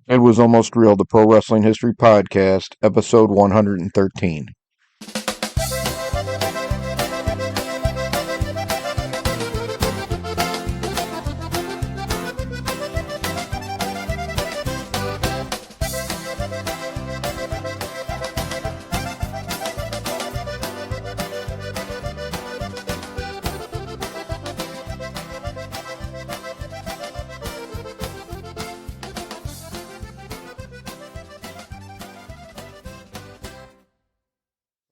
It was almost real, the Pro Wrestling History Podcast, episode 113.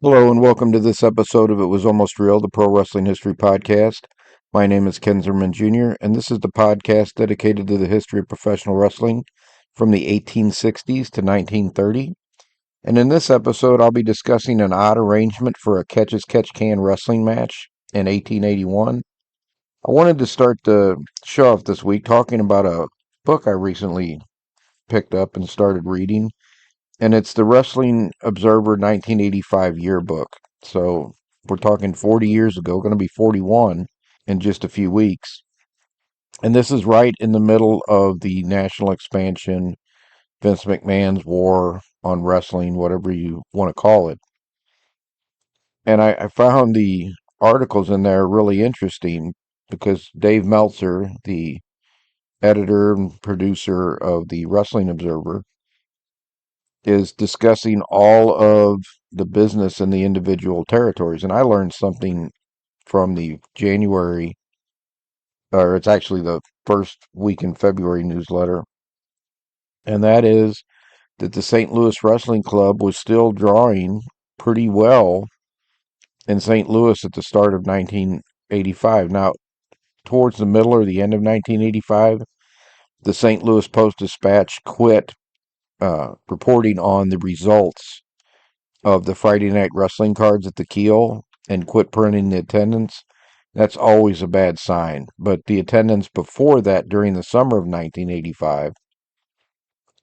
Hello and welcome to this episode of It Was Almost Real, the Pro Wrestling History Podcast. My name is Ken Zimmerman Jr., and this is the podcast dedicated to the history of professional wrestling from the 1860s to 1930. And in this episode, I'll be discussing an odd arrangement for a catch-as-catch-can wrestling match in 1881. I wanted to start the show off this week talking about a book I recently picked up and started reading, and it's the Wrestling Observer 1985 yearbook. So we're talking 40 years ago, going to be 41 in just a few weeks. And this is right in the middle of the national expansion, Vince McMahon's war on wrestling, whatever you want to call it. And I found the articles in there really interesting because Dave Meltzer, the editor and producer of the Wrestling Observer, is discussing all of the business in the individual territories. And I learned something from the January, or it's actually the first week in February newsletter, and that is that the St. Louis Wrestling Club was still drawing pretty well in St. Louis at the start of 1985. Now, towards the middle or the end of 1985, the St. Louis Post-Dispatch quit reporting on the results of the Friday night wrestling cards at the Keel and quit printing the attendance. That's always a bad sign. But the attendance before that, during the summer of 1985,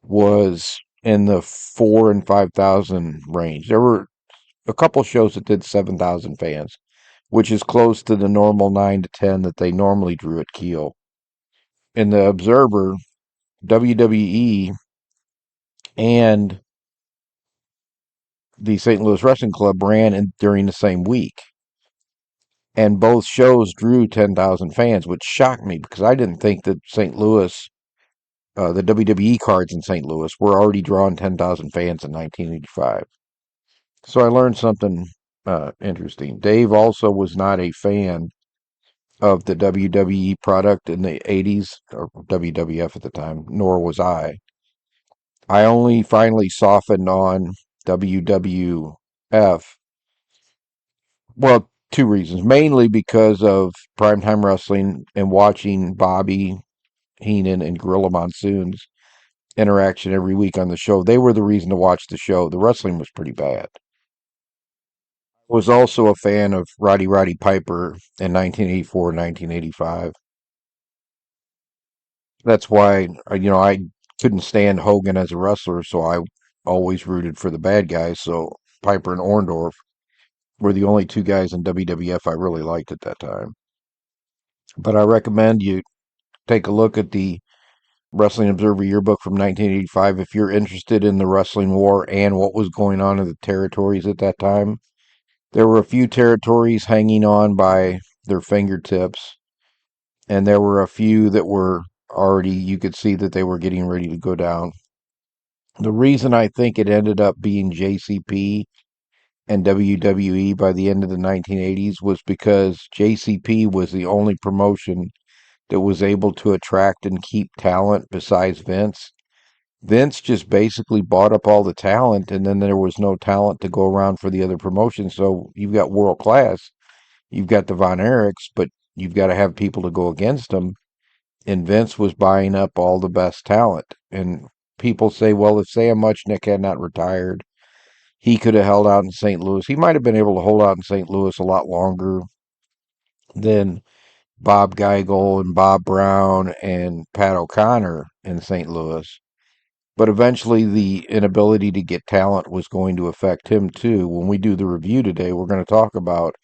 was in the 4 and 5,000 range. There were a couple shows that did 7,000 fans, which is close to the normal 9 to 10 that they normally drew at Keel. In the Observer, WWE and the St. Louis Wrestling Club ran during the same week. And both shows drew 10,000 fans, which shocked me because I didn't think that St. Louis, the WWE cards in St. Louis, were already drawing 10,000 fans in 1985. So I learned something interesting. Dave also was not a fan of the WWE product in the 80s, or WWF at the time, nor was I. I only finally softened on WWF. Well, two reasons. Mainly because of Primetime Wrestling and watching Bobby Heenan and Gorilla Monsoon's interaction every week on the show. They were the reason to watch the show. The wrestling was pretty bad. Was also a fan of Roddy Piper in 1984 and 1985. That's why, I couldn't stand Hogan as a wrestler, so I always rooted for the bad guys. So Piper and Orndorff were the only two guys in WWF I really liked at that time. But I recommend you take a look at the Wrestling Observer Yearbook from 1985 if you're interested in the wrestling war and what was going on in the territories at that time. There were a few territories hanging on by their fingertips, and there were a few that were already, you could see that they were getting ready to go down. The reason I think it ended up being JCP and WWE by the end of the 1980s was because JCP was the only promotion that was able to attract and keep talent besides Vince. Vince just basically bought up all the talent, and then there was no talent to go around for the other promotions. So you've got world class, you've got the Von Erichs, but you've got to have people to go against them. And Vince was buying up all the best talent. And people say, well, if Sam Muchnick had not retired, he could have held out in St. Louis. He might have been able to hold out in St. Louis a lot longer than Bob Geigel and Bob Brown and Pat O'Connor in St. Louis. But eventually the inability to get talent was going to affect him too. When we do the review today, we're going to talk about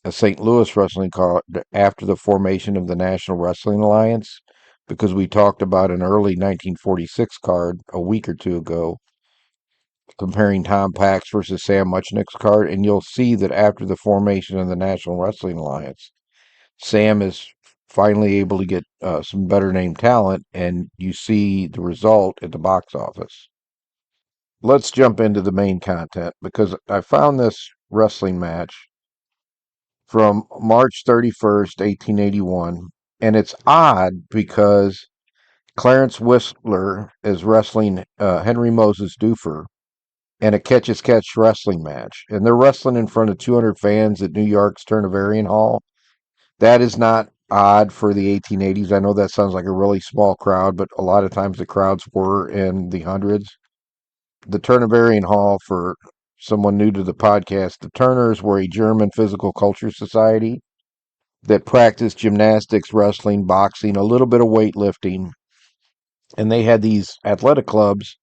a St. Louis wrestling card after the formation of the National Wrestling Alliance because we talked about an early 1946 card a week or two ago comparing Tom Pax versus Sam Muchnick's card, and you'll see that after the formation of the National Wrestling Alliance, Sam is finally able to get some better name talent, and you see the result at the box office. Let's jump into the main content because I found this wrestling match from March 31st, 1881, and it's odd because Clarence Whistler is wrestling Henry Moses Duffer in a catch-as-catch wrestling match, and they're wrestling in front of 200 fans at New York's Turnavarian Hall. That is not odd for the 1880s. I know that sounds like a really small crowd, but a lot of times the crowds were in the hundreds. The Turnavarian Hall, for someone new to the podcast, the Turners were a German physical culture society that practiced gymnastics, wrestling, boxing, a little bit of weightlifting, and they had these athletic clubs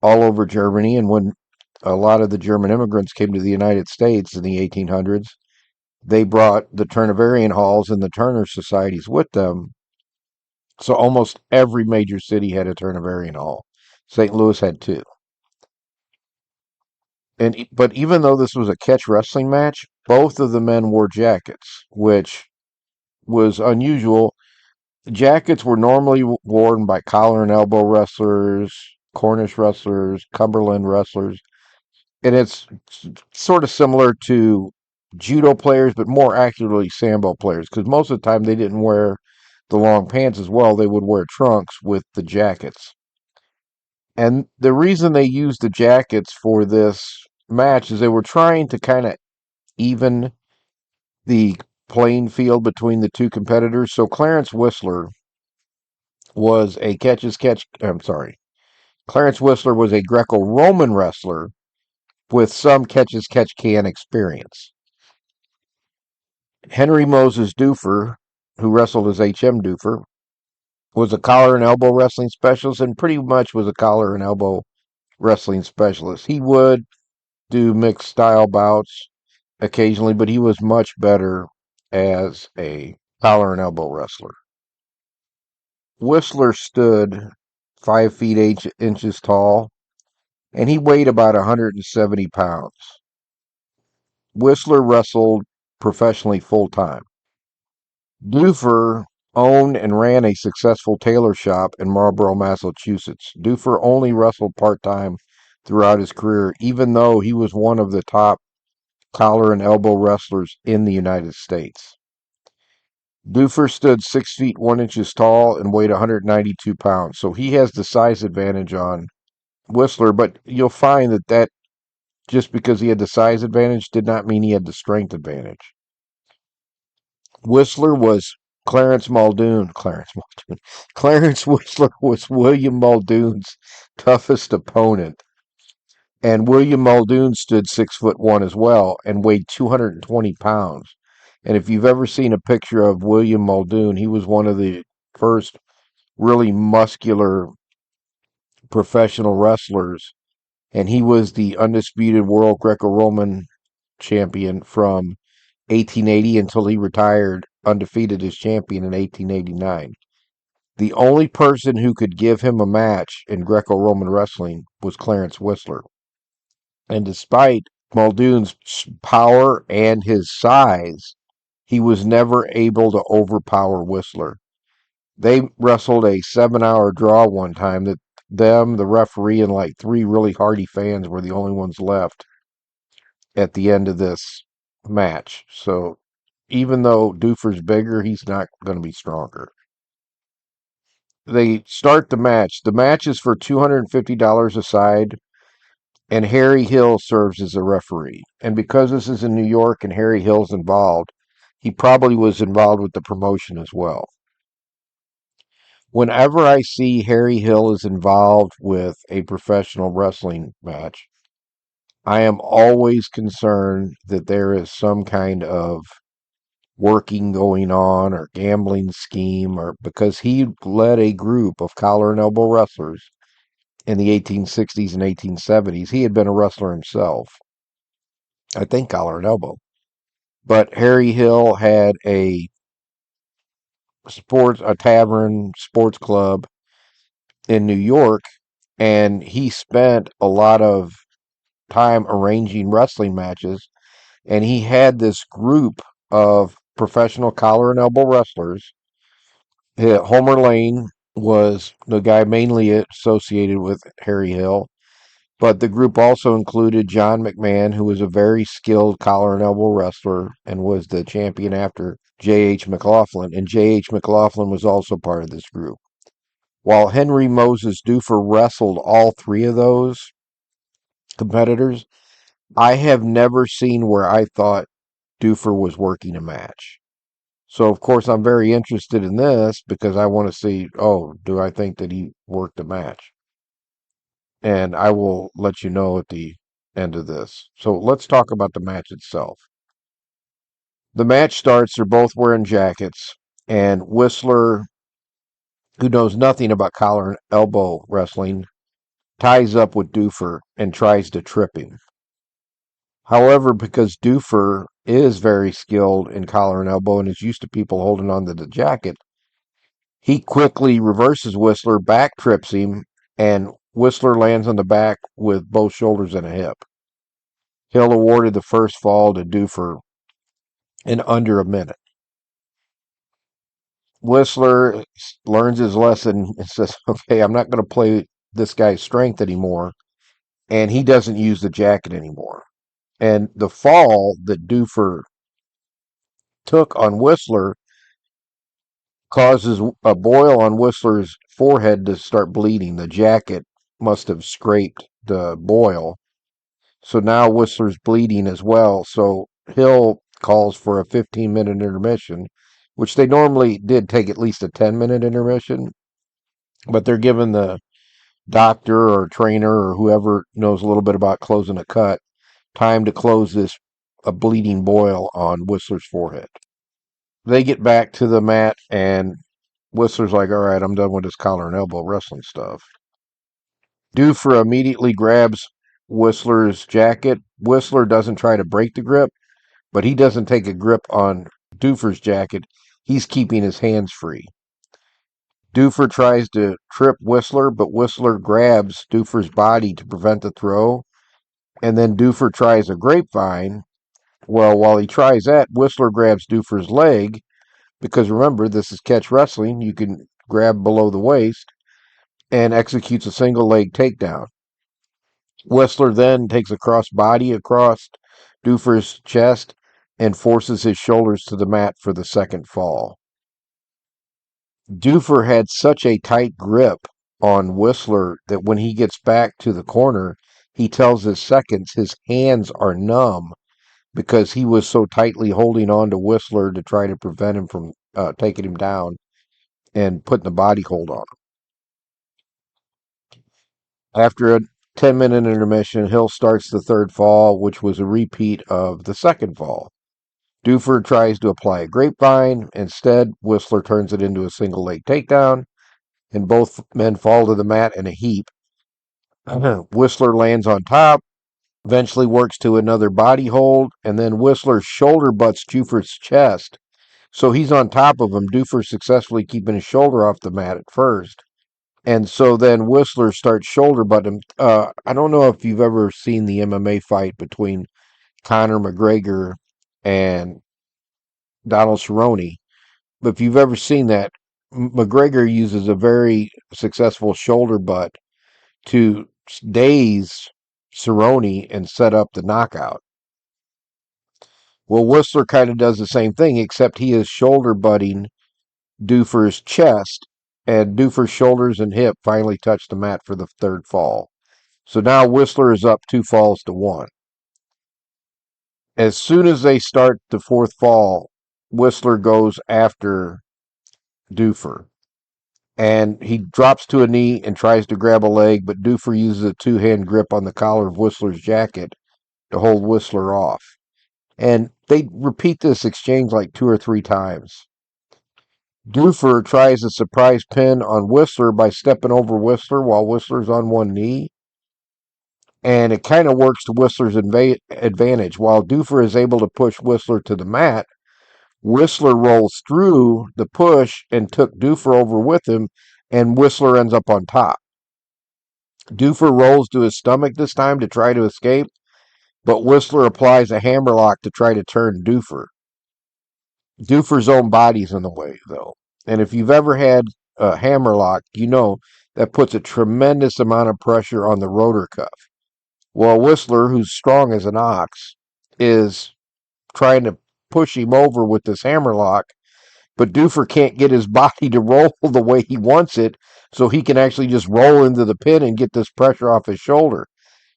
all over Germany. And when a lot of the German immigrants came to the United States in the 1800s, they brought the Turnavarian halls and the Turner societies with them. So almost every major city had a Turnavarian hall. St. Louis had two. But even though this was a catch wrestling match, both of the men wore jackets, which was unusual. Jackets were normally worn by collar and elbow wrestlers, Cornish wrestlers, Cumberland wrestlers, and it's sort of similar to judo players, but more accurately sambo players, because most of the time they didn't wear the long pants as well. They would wear trunks with the jackets. And the reason they used the jackets for this match is they were trying to kind of even the playing field between the two competitors. So Clarence Whistler was a Clarence Whistler was a Greco-Roman wrestler with some catch-as-catch-can experience. Henry Moses Duffer, who wrestled as H.M. Duffer, was a collar and elbow wrestling specialist and pretty much was a collar and elbow wrestling specialist. He would do mixed style bouts occasionally, but he was much better as a collar and elbow wrestler. Whistler stood 5 feet 8 inches tall, and he weighed about 170 pounds. Whistler wrestled professionally full time. Duffer owned and ran a successful tailor shop in Marlborough, Massachusetts. Duffer only wrestled part-time throughout his career, even though he was one of the top collar and elbow wrestlers in the United States. Duffer stood 6 feet 1 inches tall and weighed 192 pounds, so he has the size advantage on Whistler, but you'll find that just because he had the size advantage did not mean he had the strength advantage. Whistler was Clarence Muldoon. Clarence Whistler was William Muldoon's toughest opponent. And William Muldoon stood 6'1" as well and weighed 220 pounds. And if you've ever seen a picture of William Muldoon, he was one of the first really muscular professional wrestlers. And he was the undisputed world Greco-Roman champion from 1880 until he retired undefeated as champion in 1889. The only person who could give him a match in Greco-Roman wrestling was Clarence Whistler. And despite Muldoon's power and his size, he was never able to overpower Whistler. They wrestled a 7-hour draw one time that the referee, and like 3 really hardy fans were the only ones left at the end of this match. So even though Duffer's bigger, he's not going to be stronger. They start the match. The match is for $250 a side, and Harry Hill serves as a referee. And because this is in New York and Harry Hill's involved, he probably was involved with the promotion as well. Whenever I see Harry Hill is involved with a professional wrestling match, I am always concerned that there is some kind of working going on or gambling scheme, or because he led a group of collar and elbow wrestlers in the 1860s and 1870s. He had been a wrestler himself. I think collar and elbow. But Harry Hill had a a tavern sports club in New York, and he spent a lot of time arranging wrestling matches, and he had this group of professional collar and elbow wrestlers. Homer Lane was the guy mainly associated with Harry Hill, but the group also included John McMahon, who was a very skilled collar and elbow wrestler and was the champion after J.H. McLaughlin, and J.H. McLaughlin was also part of this group. While Henry Moses Dufer wrestled all three of those competitors, I have never seen where I thought Dufer was working a match. So, of course, I'm very interested in this because I want to see, oh, do I think that he worked a match? And I will let you know at the end of this. So, let's talk about the match itself. The match starts, they're both wearing jackets, and Whistler, who knows nothing about collar and elbow wrestling, ties up with Dufer and tries to trip him. However, because Dufer is very skilled in collar and elbow and is used to people holding on to the jacket, he quickly reverses Whistler, back trips him, and Whistler lands on the back with both shoulders and a hip. Hill awarded the first fall to Dufer in under a minute. Whistler learns his lesson and says, okay, I'm not going to play this guy's strength anymore. And he doesn't use the jacket anymore. And the fall that Dufer took on Whistler causes a boil on Whistler's forehead to start bleeding. The jacket must have scraped the boil. So now Whistler's bleeding as well. So Hill calls for a 15-minute intermission, which they normally did take at least a 10-minute intermission. But they're giving the doctor or trainer or whoever knows a little bit about closing a cut time to close this a bleeding boil on Whistler's forehead. They get back to the mat, and Whistler's like, all right, I'm done with this collar and elbow wrestling stuff. Dufer immediately grabs Whistler's jacket. Whistler doesn't try to break the grip, but he doesn't take a grip on Dufer's jacket. He's keeping his hands free. Dufer tries to trip Whistler, but Whistler grabs Dufer's body to prevent the throw. And then Dufer tries a grapevine. Well, while he tries that, Whistler grabs Dufer's leg, because remember, this is catch wrestling. You can grab below the waist, and executes a single leg takedown. Whistler then takes a cross body across Dufer's chest and forces his shoulders to the mat for the second fall. Dufer had such a tight grip on Whistler that when he gets back to the corner, he tells his seconds his hands are numb because he was so tightly holding on to Whistler to try to prevent him from taking him down and putting the body hold on him. After a 10-minute intermission, Hill starts the third fall, which was a repeat of the second fall. Dufer tries to apply a grapevine. Instead, Whistler turns it into a single leg takedown, and both men fall to the mat in a heap. Whistler lands on top, eventually works to another body hold, and then Whistler shoulder butts Dufer's chest. So he's on top of him. Dufer successfully keeping his shoulder off the mat at first. And so then Whistler starts shoulder butting him. I don't know if you've ever seen the MMA fight between Conor McGregor and Donald Cerrone, but if you've ever seen that, McGregor uses a very successful shoulder butt to daze Cerrone and set up the knockout. Well, Whistler kind of does the same thing, except he is shoulder butting Dufer's chest, and Dufer's shoulders and hip finally touch the mat for the third fall. So now Whistler is up 2 falls to 1. As soon as they start the fourth fall, Whistler goes after Dufer. And he drops to a knee and tries to grab a leg, but Dufer uses a two-hand grip on the collar of Whistler's jacket to hold Whistler off. And they repeat this exchange like 2 or 3 times. Dufer tries a surprise pin on Whistler by stepping over Whistler while Whistler's on one knee. And it kind of works to Whistler's advantage. While Dufer is able to push Whistler to the mat, Whistler rolls through the push and took Doofer over with him, and Whistler ends up on top. Doofer rolls to his stomach this time to try to escape, but Whistler applies a hammerlock to try to turn Doofer. Doofer's own body's in the way, though. And if you've ever had a hammerlock, you know that puts a tremendous amount of pressure on the rotor cuff. Well, Whistler, who's strong as an ox, is trying to push him over with this hammerlock, but Doofer can't get his body to roll the way he wants it, so he can actually just roll into the pin and get this pressure off his shoulder.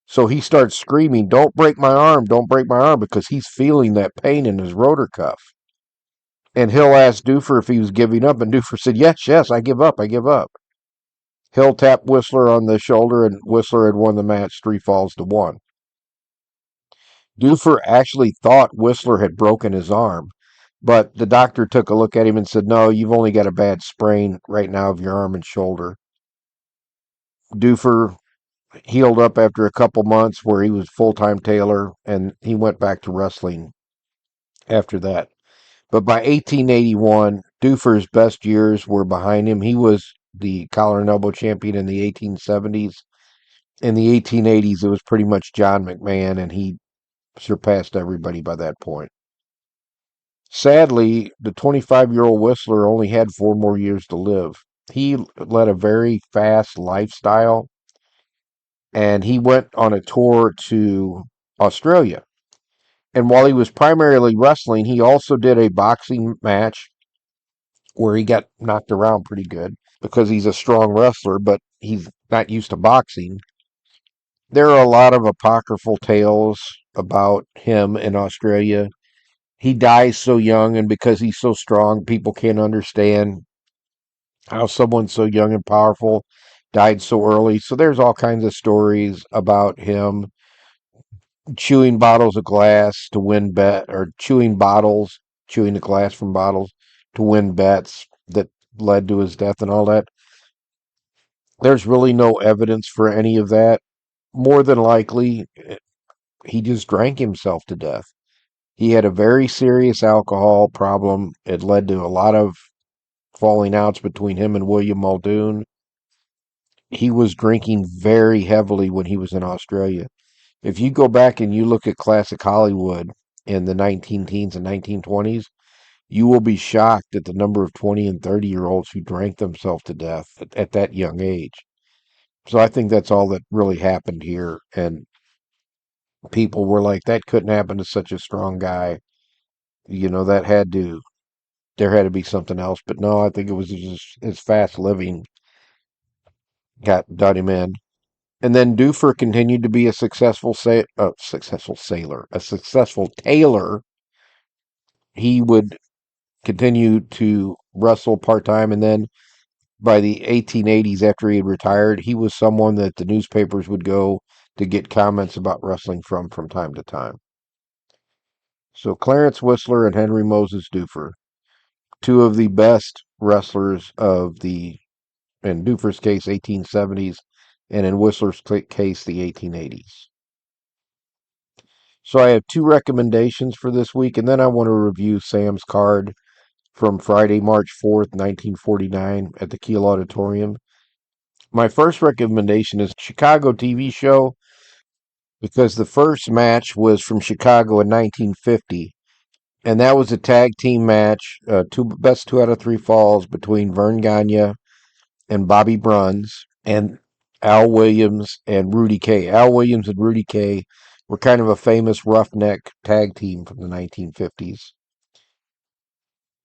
So he starts screaming, "Don't break my arm, don't break my arm," because he's feeling that pain in his rotor cuff. And Hill asked Doofer if he was giving up, and Doofer said, "Yes, yes, I give up, I give up." Hill tapped Whistler on the shoulder, and Whistler had won the match 3-1. Doofer actually thought Whistler had broken his arm, but the doctor took a look at him and said, "No, you've only got a bad sprain right now of your arm and shoulder." Doofer healed up after a couple months where he was full-time tailor, and he went back to wrestling after that. But by 1881, Doofer's best years were behind him. He was the collar and elbow champion in the 1870s. In the 1880s, it was pretty much John McMahon, and he surpassed everybody by that point. Sadly, the 25-year-old Whistler only had 4 more years to live. He led a very fast lifestyle, and he went on a tour to Australia. And while he was primarily wrestling, he also did a boxing match where he got knocked around pretty good because he's a strong wrestler, but he's not used to boxing. There are a lot of apocryphal tales about him in Australia. He dies so young, and because he's so strong, people can't understand how someone so young and powerful died so early. So there's all kinds of stories about him chewing bottles of glass to win bet, or chewing the glass from bottles to win bets that led to his death and all that. There's really no evidence for any of that. More than likely, he just drank himself to death. He had a very serious alcohol problem. It led to a lot of falling outs between him and William Muldoon. He was drinking very heavily when he was in Australia. If you go back and you look at classic Hollywood in the 19 teens and 1920s, you will be shocked at the number of 20 and 30-year-olds who drank themselves to death at that young age. So I think that's all that really happened here. And people were like, that couldn't happen to such a strong guy. You know, there had to be something else. But no, I think it was just his fast living got done him in. And then Doofer continued to be a successful tailor. He would continue to wrestle part-time, and then by the 1880s, after he had retired, he was someone that the newspapers would go to get comments about wrestling from time to time. So Clarence Whistler and Henry Moses Doofer, two of the best wrestlers of the, in Doofer's case, 1870s, and in Whistler's case, the 1880s. So I have 2 recommendations for this week, and then I want to review Sam's card from Friday, March 4th, 1949 at the Kiel Auditorium. My first recommendation is Chicago TV show, because the first match was from Chicago in 1950, and that was a tag team match, best 2 out of 3 falls between Vern Gagne and Bobby Bruns and Al Williams and Rudy Kay. Al Williams and Rudy Kay were kind of a famous roughneck tag team from the 1950s.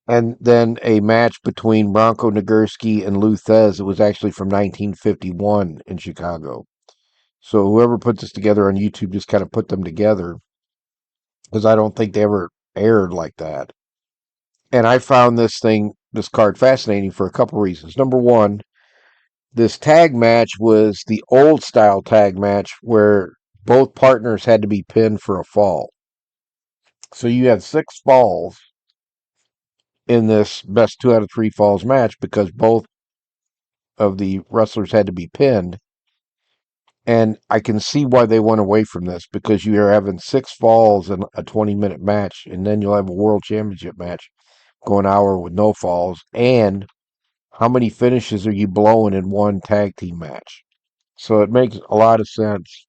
And then a match between Bronco Nagurski and Lou Thez. It was actually from 1951 in Chicago. So whoever put this together on YouTube just kind of put them together, because I don't think they ever aired like that. And I found this card fascinating for a couple reasons. Number one, this tag match was the old style tag match where both partners had to be pinned for a fall. So you had 6 falls in this best 2 out of 3 falls match because both of the wrestlers had to be pinned. And I can see why they went away from this, because you're having 6 falls in a 20-minute match, and then you'll have a world championship match. go an hour with no falls, and how many finishes are you blowing in one tag team match? So it makes a lot of sense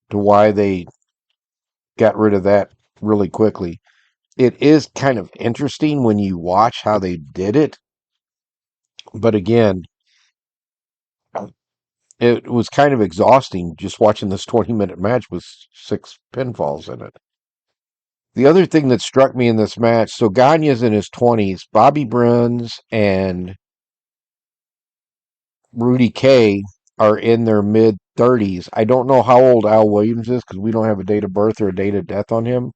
to why they got rid of that really quickly. It is kind of interesting when you watch how they did it, but again, it was kind of exhausting just watching this 20-minute match with 6 pinfalls in it. The other thing that struck me in this match, so Gagne's in his 20s, Bobby Bruns and Rudy Kay are in their mid 30s. I don't know how old Al Williams is because we don't have a date of birth or a date of death on him.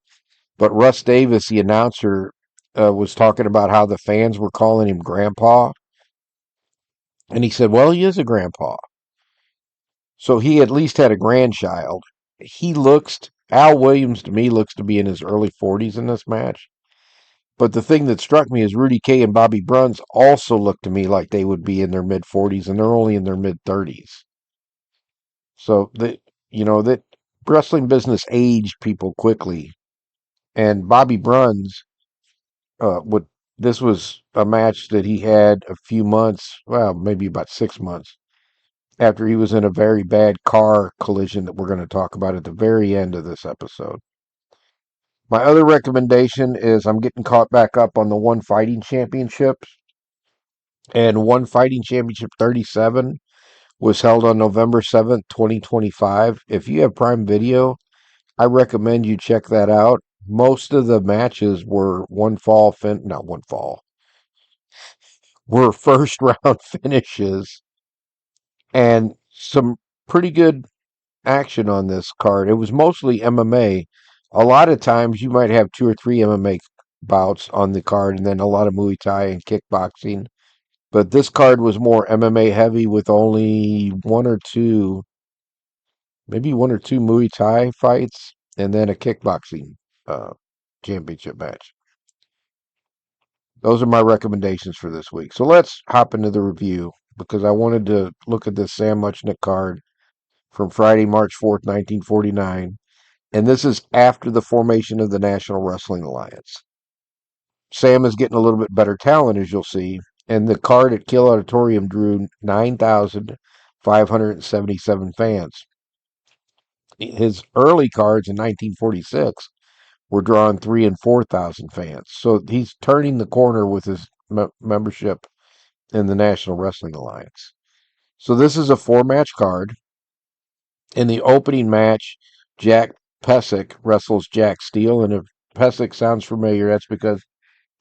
But Russ Davis, the announcer, was talking about how the fans were calling him Grandpa. And he said, well, he is a grandpa. So he at least had a grandchild. Al Williams to me looks to be in his early 40s in this match. But the thing that struck me is Rudy Kay and Bobby Bruns also look to me like they would be in their mid 40s, and they're only in their mid 30s. So that wrestling business aged people quickly. And Bobby Bruns, would this was a match that he had a few months, well, maybe about 6 months after he was in a very bad car collision that we're going to talk about at the very end of this episode. My other recommendation is I'm getting caught back up on the One Fighting Championships. And One Fighting Championship 37 was held on November 7th, 2025. If you have Prime Video, I recommend you check that out. Most of the matches were not one fall, were first round finishes and some pretty good action on this card. It was mostly MMA. A lot of times you might have 2 or 3 MMA bouts on the card and then a lot of Muay Thai and kickboxing. But this card was more MMA heavy with only maybe one or two Muay Thai fights and then a kickboxing uh, championship match. Those are my recommendations for this week. So let's hop into the review because I wanted to look at this Sam Muchnick card from Friday, March 4th, 1949. And this is after the formation of the National Wrestling Alliance. Sam is getting a little bit better talent, as you'll see. And the card at Kiel Auditorium drew 9,577 fans. His early cards in 1946 were drawing 3,000 and 4,000 fans. So he's turning the corner with his membership in the National Wrestling Alliance. So this is a 4-match card. In the opening match, Jack Pesic wrestles Jack Steele. And if Pesic sounds familiar, that's because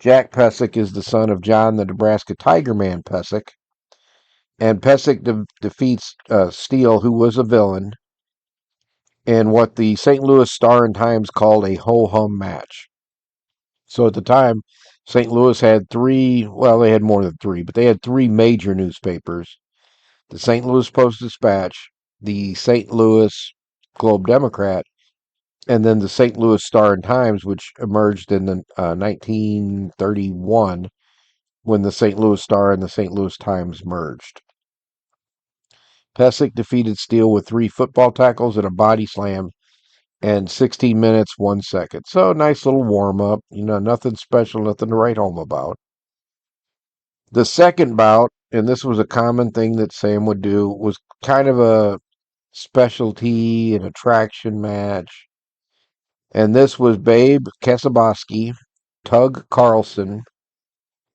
Jack Pesic is the son of John the Nebraska Tiger Man Pesic. And Pesic defeats Steele, who was a villain, in what the St. Louis Star and Times called a ho-hum match. So at the time, St. Louis had they had more than 3, but they had 3 major newspapers: the St. Louis Post-Dispatch, the St. Louis Globe Democrat, and then the St. Louis Star and Times, which emerged in 1931 when the St. Louis Star and the St. Louis Times merged. Pesic defeated Steele with 3 football tackles and a body slam and 16 minutes, 1 second. So nice little warm-up. Nothing special, nothing to write home about. The second bout, and this was a common thing that Sam would do, was kind of a specialty and attraction match. And this was Babe Kasaboski, Tug Carlson,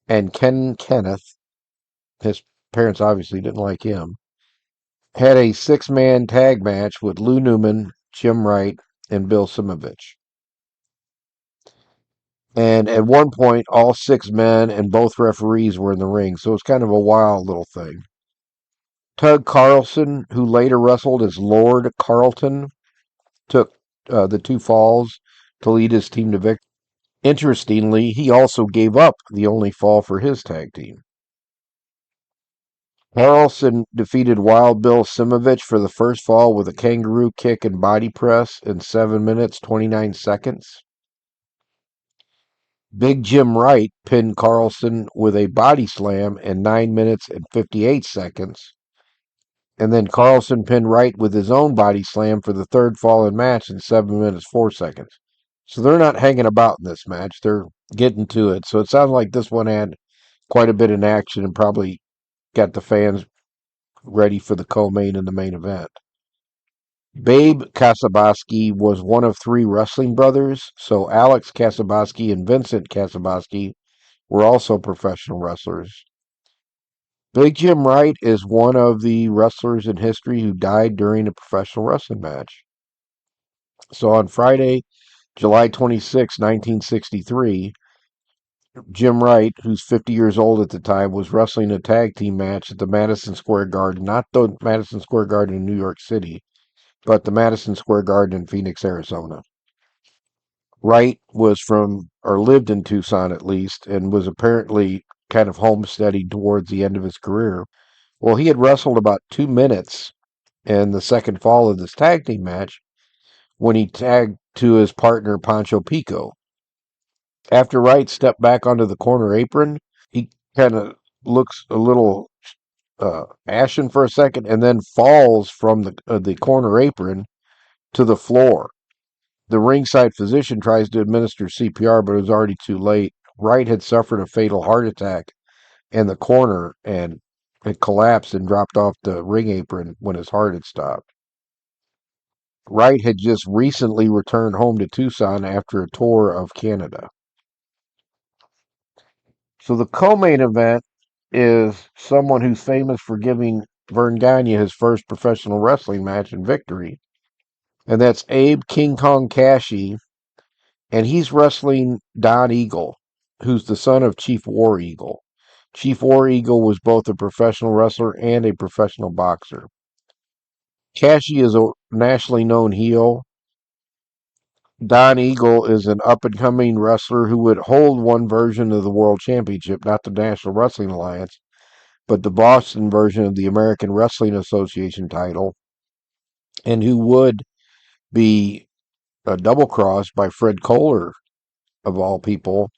and Ken Kenneth. His parents obviously didn't like him. Had a 6-man tag match with Lou Newman, Jim Wright, and Bill Simovich. And at one point, all 6 men and both referees were in the ring, so it's kind of a wild little thing. Tug Carlson, who later wrestled as Lord Carlton, took the 2 falls to lead his team to victory. Interestingly, he also gave up the only fall for his tag team. Carlson defeated Wild Bill Simovich for the first fall with a kangaroo kick and body press in 7 minutes, 29 seconds. Big Jim Wright pinned Carlson with a body slam in 9 minutes and 58 seconds. And then Carlson pinned Wright with his own body slam for the third fall in match in 7 minutes, 4 seconds. So they're not hanging about in this match. They're getting to it. So it sounds like this one had quite a bit in action and probably got the fans ready for the co-main and the main event. Babe Kasabaski was one of three wrestling brothers. So Alex Kasabaski and Vincent Kasabaski were also professional wrestlers. Big Jim Wright is one of the wrestlers in history who died during a professional wrestling match. So on Friday, July 26, 1963, Jim Wright, who's 50 years old at the time, was wrestling a tag team match at the Madison Square Garden, not the Madison Square Garden in New York City, but the Madison Square Garden in Phoenix, Arizona. Wright was from, or lived in Tucson at least, and was apparently kind of homesteading towards the end of his career. Well, he had wrestled about 2 minutes in the second fall of this tag team match when he tagged to his partner Pancho Pico. After Wright stepped back onto the corner apron, he kind of looks a little ashen for a second and then falls from the corner apron to the floor. The ringside physician tries to administer CPR, but it was already too late. Wright had suffered a fatal heart attack in the corner and it collapsed and dropped off the ring apron when his heart had stopped. Wright had just recently returned home to Tucson after a tour of Canada. So the co-main event is someone who's famous for giving Vern Gagne his first professional wrestling match and victory, and that's Abe King Kong Cashy, and he's wrestling Don Eagle, who's the son of Chief War Eagle. Chief War Eagle was both a professional wrestler and a professional boxer. Cashy is a nationally known heel. Don Eagle is an up and coming wrestler who would hold one version of the World Championship, not the National Wrestling Alliance, but the Boston version of the American Wrestling Association title, and who would be double crossed by Fred Kohler, of all people,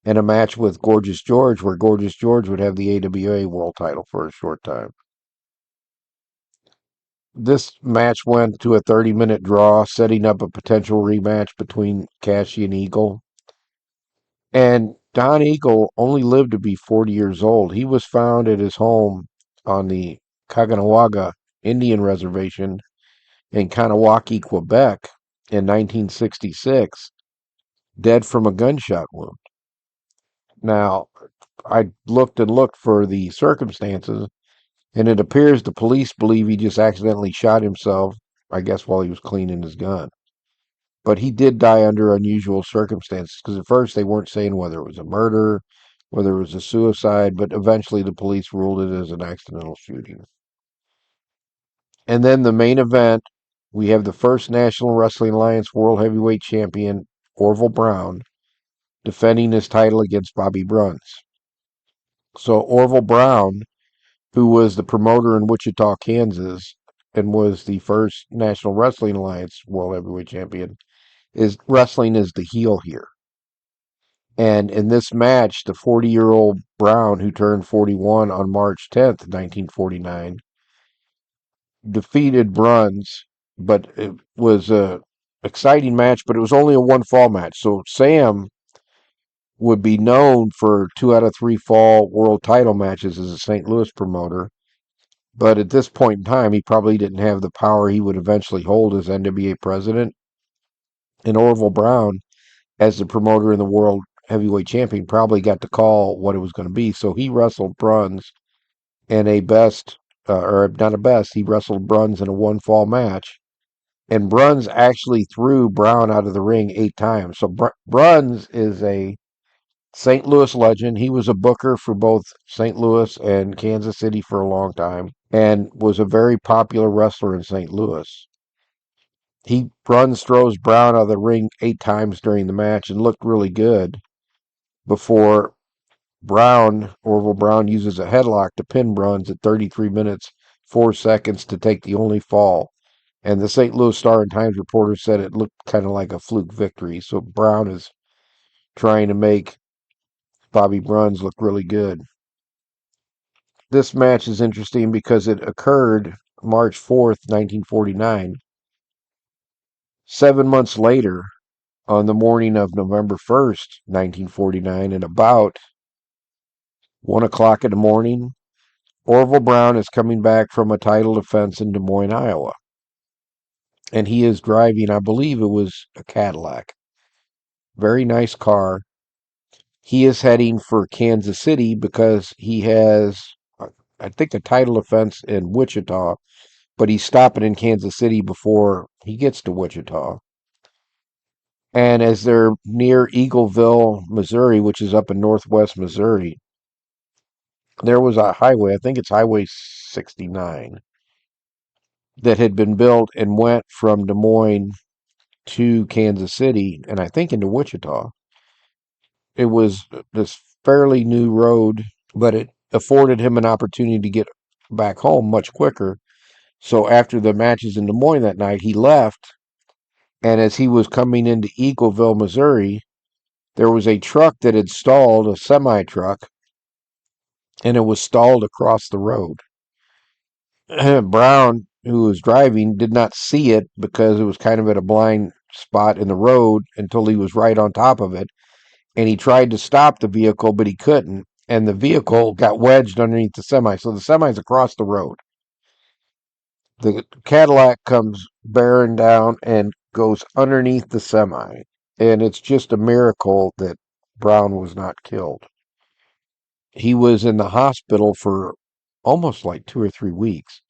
in a match with Gorgeous George, where Gorgeous George would have the AWA World title for a short time. This match went to a 30-minute draw, setting up a potential rematch between Cashy and Eagle. And Don Eagle only lived to be 40 years old. He was found at his home on the Caughnawaga Indian Reservation in Kanawaki, Quebec in 1966, dead from a gunshot wound. Now, I looked and looked for the circumstances, and it appears the police believe he just accidentally shot himself, I guess, while he was cleaning his gun. But he did die under unusual circumstances because at first they weren't saying whether it was a murder, whether it was a suicide, but eventually the police ruled it as an accidental shooting. And then the main event, we have the first National Wrestling Alliance World Heavyweight Champion, Orville Brown, defending his title against Bobby Bruns. So Orville Brown, who was the promoter in Wichita, Kansas, and was the first National Wrestling Alliance World Heavyweight Champion, is wrestling as the heel here. And in this match, the 40-year-old Brown, who turned 41 on March 10th, 1949, defeated Bruns, but it was a exciting match, but it was only a one-fall match. So Sam would be known for 2 out of 3 fall world title matches as a St. Louis promoter. But at this point in time, he probably didn't have the power he would eventually hold as NWA president. And Orville Brown, as the promoter and the world heavyweight champion, probably got to call what it was going to be. So he wrestled Bruns in a best, or not a best, he wrestled Bruns in a one-fall match. And Bruns actually threw Brown out of the ring 8 times. So Bruns is a St. Louis legend. He was a booker for both St. Louis and Kansas City for a long time and was a very popular wrestler in St. Louis. Bruns throws Brown out of the ring 8 times during the match and looked really good before Orville Brown uses a headlock to pin Bruns at 33 minutes, 4 seconds to take the only fall. And the St. Louis Star and Times reporter said it looked kind of like a fluke victory. So Brown is trying to make Bobby Bruns look really good. This match is interesting because it occurred March 4th, 1949. 7 months later, on the morning of November 1st, 1949, at about 1 o'clock in the morning, Orville Brown is coming back from a title defense in Des Moines, Iowa. And he is driving, I believe it was a Cadillac. Very nice car. He is heading for Kansas City because he has, I think, a title defense in Wichita, but he's stopping in Kansas City before he gets to Wichita. And as they're near Eagleville, Missouri, which is up in northwest Missouri, there was a highway, I think it's Highway 69, that had been built and went from Des Moines to Kansas City and I think into Wichita. It was this fairly new road, but it afforded him an opportunity to get back home much quicker. So after the matches in Des Moines that night, he left. And as he was coming into Eagleville, Missouri, there was a truck that had stalled, a semi truck, and it was stalled across the road. Brown, who was driving, did not see it because it was kind of at a blind spot in the road until he was right on top of it. And he tried to stop the vehicle, but he couldn't. And the vehicle got wedged underneath the semi. So the semi's across the road. The Cadillac comes bearing down and goes underneath the semi. And it's just a miracle that Brown was not killed. He was in the hospital for almost like 2 or 3 weeks.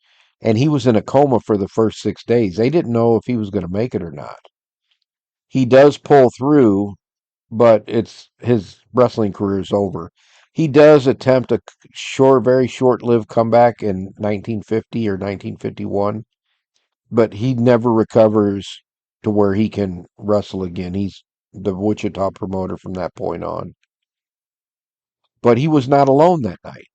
And he was in a coma for the first 6 days. They didn't know if he was going to make it or not. He does pull through, but it's his wrestling career is over. He does attempt a very short-lived comeback in 1950 or 1951, but he never recovers to where he can wrestle again. He's the Wichita promoter from that point on. But he was not alone that night.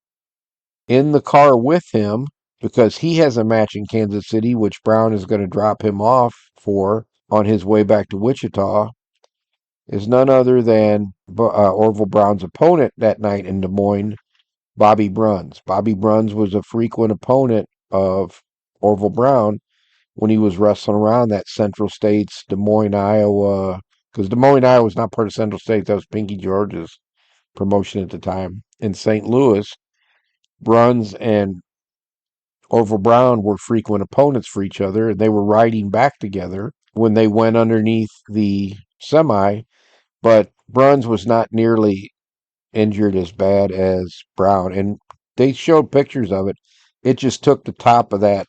In the car with him, because he has a match in Kansas City, which Brown is going to drop him off for on his way back to Wichita, is none other than Orville Brown's opponent that night in Des Moines, Bobby Bruns. Bobby Bruns was a frequent opponent of Orville Brown when he was wrestling around that Central States, Des Moines, Iowa, because Des Moines, Iowa was not part of Central States. That was Pinky George's promotion at the time. In St. Louis, Bruns and Orville Brown were frequent opponents for each other, and they were riding back together when they went underneath the semi, but Bruns was not nearly injured as bad as Brown. And they showed pictures of it. It just took the top of that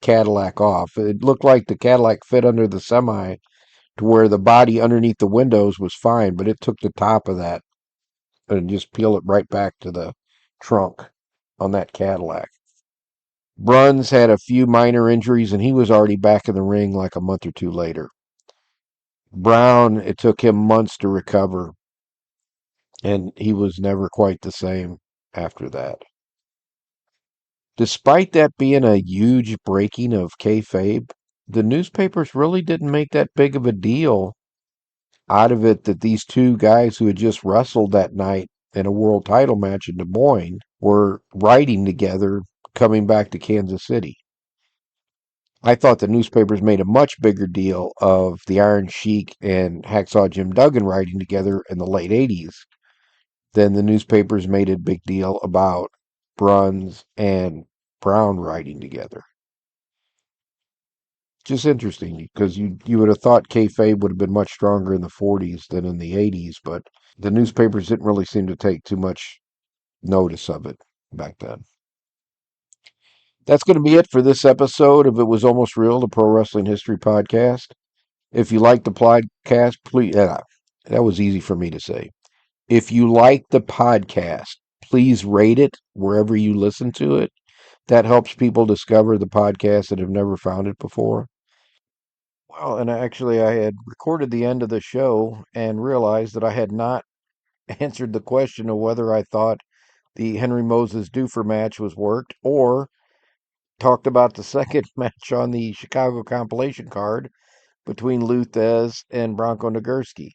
Cadillac off. It looked like the Cadillac fit under the semi to where the body underneath the windows was fine, but it took the top of that and just peeled it right back to the trunk on that Cadillac. Bruns had a few minor injuries and he was already back in the ring like a month or two later. Brown, it took him months to recover, and he was never quite the same after that. Despite that being a huge breaking of kayfabe, the newspapers really didn't make that big of a deal out of it that these two guys who had just wrestled that night in a world title match in Des Moines were riding together coming back to Kansas City. I thought the newspapers made a much bigger deal of the Iron Sheik and Hacksaw Jim Duggan riding together in the late 80s than the newspapers made a big deal about Bruns and Brown riding together. Just interesting because you would have thought kayfabe would have been much stronger in the 40s than in the 80s, but the newspapers didn't really seem to take too much notice of it back then. That's going to be it for this episode of It Was Almost Real, the Pro Wrestling History Podcast. If you like the podcast, please, that was easy for me to say. If you like the podcast, please rate it wherever you listen to it. That helps people discover the podcast that have never found it before. Well, and actually, I had recorded the end of the show and realized that I had not answered the question of whether I thought the Henry Moses Duffer match was worked or talked about the second match on the Chicago compilation card between Luthez and Bronco Nagurski.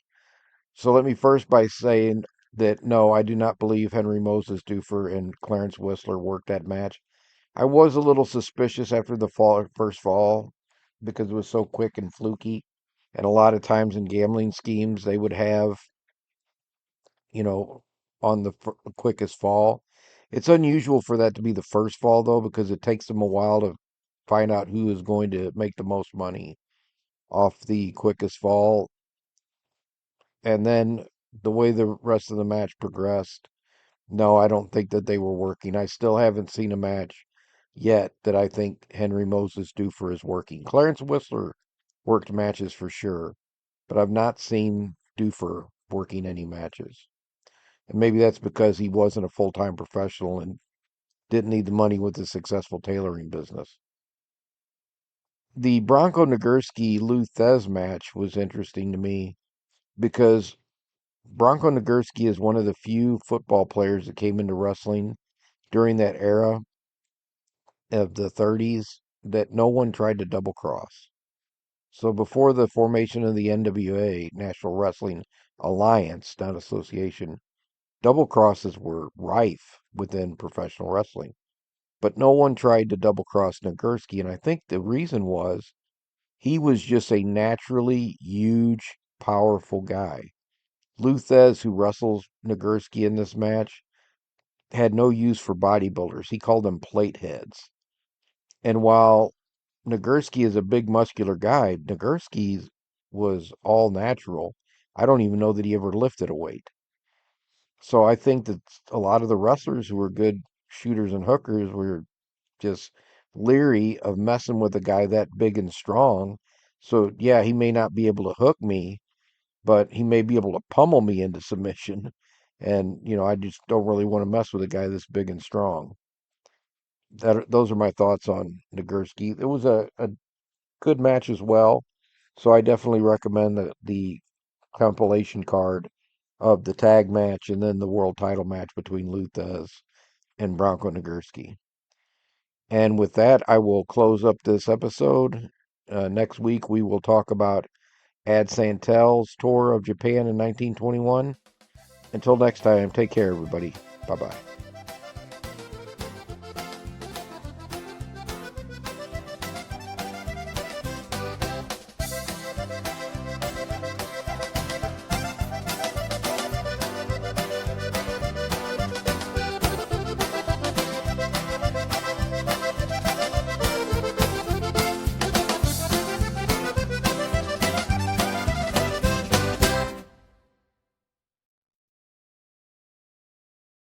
So let me first by saying that no, I do not believe Henry Moses Duffer and Clarence Whistler worked that match. I was a little suspicious after the first fall because it was so quick and fluky. And a lot of times in gambling schemes, they would have, you know, on the quickest fall. It's unusual for that to be the first fall, though, because it takes them a while to find out who is going to make the most money off the quickest fall. And then the way the rest of the match progressed, no, I don't think that they were working. I still haven't seen a match yet that I think Henry Moses Duffer is working. Clarence Whistler worked matches for sure, but I've not seen Duffer working any matches. And maybe that's because he wasn't a full-time professional and didn't need the money with a successful tailoring business. The Bronco Nagurski Lou Thez match was interesting to me because Bronco Nagurski is one of the few football players that came into wrestling during that era of the 30s that no one tried to double cross. So before the formation of the NWA, National Wrestling Alliance, not association, double crosses were rife within professional wrestling. But no one tried to double cross Nagurski, and I think the reason was he was just a naturally huge, powerful guy. Lou Thez, who wrestles Nagurski in this match, had no use for bodybuilders. He called them plate heads. And while Nagurski is a big muscular guy, Nagurski was all natural. I don't even know that he ever lifted a weight. So I think that a lot of the wrestlers who were good shooters and hookers were just leery of messing with a guy that big and strong. So yeah, he may not be able to hook me, but he may be able to pummel me into submission. And I just don't really want to mess with a guy this big and strong. Those are my thoughts on Nagurski. It was a good match as well. So I definitely recommend the compilation card of the tag match and then the world title match between Lou Thesz and Bronco Nagurski. And with that, I will close up this episode. Next week, we will talk about Ad Santel's tour of Japan in 1921. Until next time, take care, everybody. Bye bye.